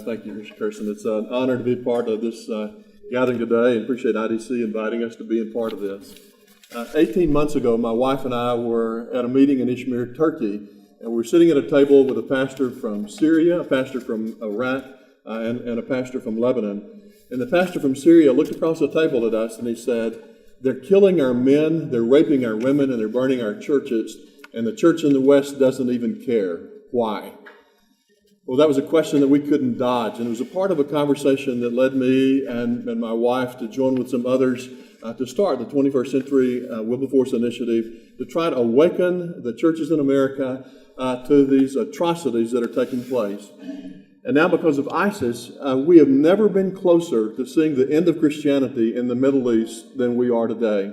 Thank you, Mr. Kirsten. It's an honor to be part of this gathering today, and appreciate IDC inviting us to be a part of this. 18 months ago, my wife and I were at a meeting in Izmir, Turkey, and we were sitting at a table with a pastor from Syria, a pastor from Iraq, and a pastor from Lebanon. And the pastor from Syria looked across the table at us and he said, "They're killing our men, they're raping our women, and they're burning our churches, and the church in the West doesn't even care. Why?" Well, that was a question that we couldn't dodge, and it was a part of a conversation that led me and my wife to join with some others to start the 21st Century Wilberforce Initiative to try to awaken the churches in America to these atrocities that are taking place. And now, because of ISIS, we have never been closer to seeing the end of Christianity in the Middle East than we are today.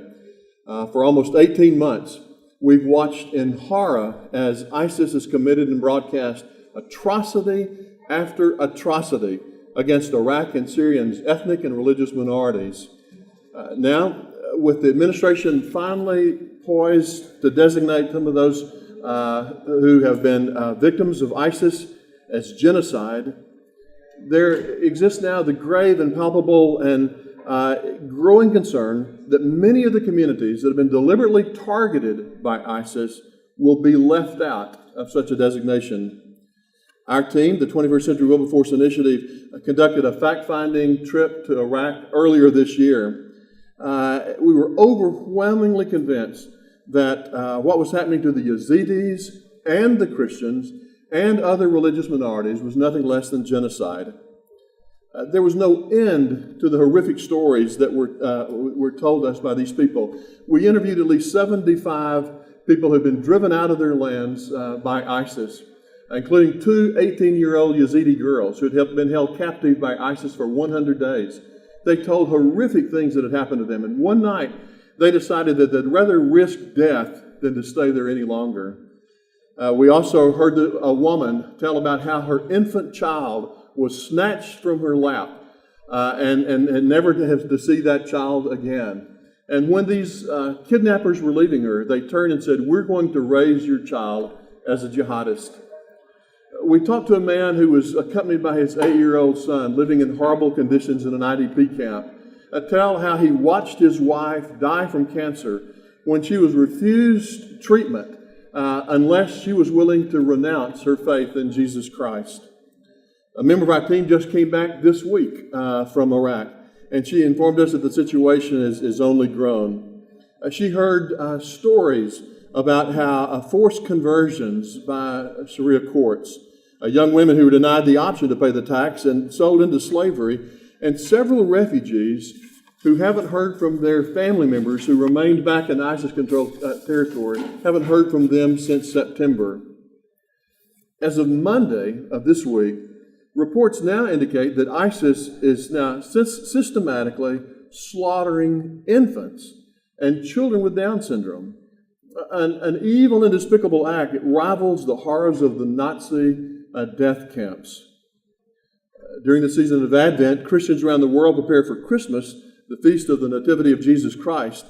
For almost 18 months, we've watched in horror as ISIS has committed and broadcast atrocity after atrocity against Iraq and Syria's ethnic and religious minorities. Now, with the administration finally poised to designate some of those who have been victims of ISIS as genocide, there exists now the grave and palpable and growing concern that many of the communities that have been deliberately targeted by ISIS will be left out of such a designation. Our team, the 21st Century Wilberforce Initiative, conducted a fact-finding trip to Iraq earlier this year. We were overwhelmingly convinced that what was happening to the Yazidis and the Christians and other religious minorities was nothing less than genocide. There was no end to the horrific stories that were told us by these people. We interviewed at least 75 people who had been driven out of their lands by ISIS, including two 18-year-old Yazidi girls who had been held captive by ISIS for 100 days. They told horrific things that had happened to them, and one night they decided that they'd rather risk death than to stay there any longer. We also heard a woman tell about how her infant child was snatched from her lap and never to have to see that child again. And when these kidnappers were leaving her, they turned and said, "We're going to raise your child as a jihadist." We talked to a man who was accompanied by his 8-year-old son living in horrible conditions in an IDP camp, tell how he watched his wife die from cancer when she was refused treatment unless she was willing to renounce her faith in Jesus Christ. A member of our team just came back this week from Iraq, and she informed us that the situation is only grown. She heard stories about how forced conversions by Sharia courts, young women who were denied the option to pay the tax and sold into slavery, and several refugees who haven't heard from their family members who remained back in ISIS-controlled territory, haven't heard from them since September. As of Monday of this week, reports now indicate that ISIS is now systematically slaughtering infants and children with Down syndrome. An evil and despicable act. It rivals the horrors of the Nazi death camps. During the season of Advent, Christians around the world prepare for Christmas, the feast of the Nativity of Jesus Christ.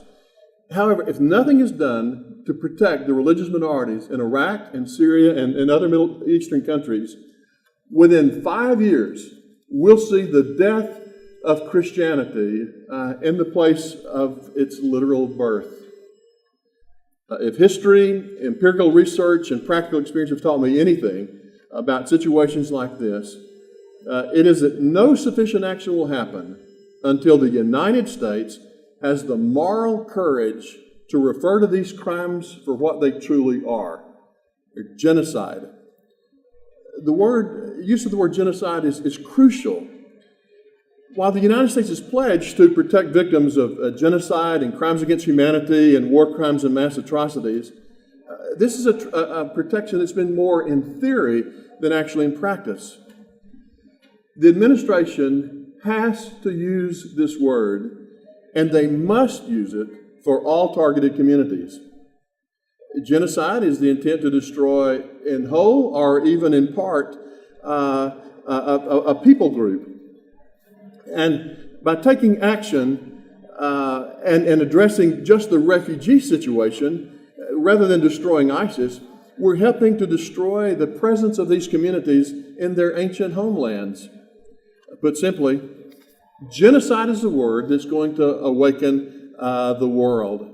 However, if nothing is done to protect the religious minorities in Iraq and Syria and other Middle Eastern countries, within 5 years, we'll see the death of Christianity in the place of its literal birth. If history, empirical research, and practical experience have taught me anything about situations like this, it is that no sufficient action will happen until the United States has the moral courage to refer to these crimes for what they truly are. They're genocide. The use of the word genocide is crucial. While the United States is pledged to protect victims of genocide and crimes against humanity and war crimes and mass atrocities, this is a protection that's been more in theory than actually in practice. The administration has to use this word, and they must use it for all targeted communities. Genocide is the intent to destroy in whole or even in part a people group. And by taking action and addressing just the refugee situation, rather than destroying ISIS, we're helping to destroy the presence of these communities in their ancient homelands. Put simply, genocide is the word that's going to awaken the world.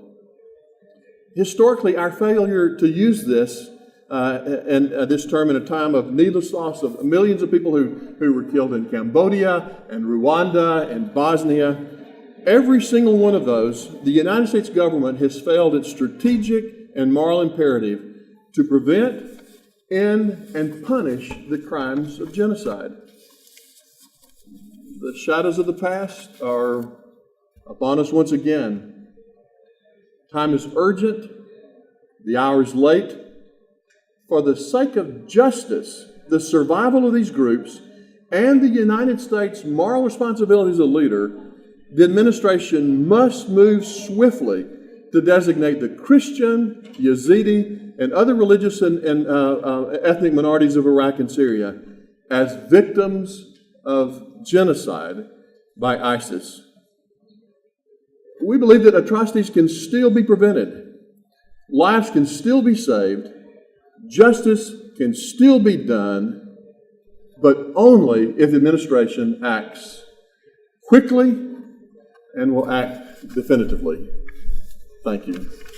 Historically, our failure to use this this term in a time of needless loss of millions of people who were killed in Cambodia and Rwanda and Bosnia, every single one of those, the United States government has failed its strategic and moral imperative to prevent, end, and punish the crimes of genocide. The shadows of the past are upon us once again. Time is urgent. The hour is late. For the sake of justice, the survival of these groups, and the United States' moral responsibility as a leader, the administration must move swiftly to designate the Christian, Yazidi, and other religious and ethnic minorities of Iraq and Syria as victims of genocide by ISIS. We believe that atrocities can still be prevented, lives can still be saved, justice can still be done, but only if the administration acts quickly and will act definitively. Thank you.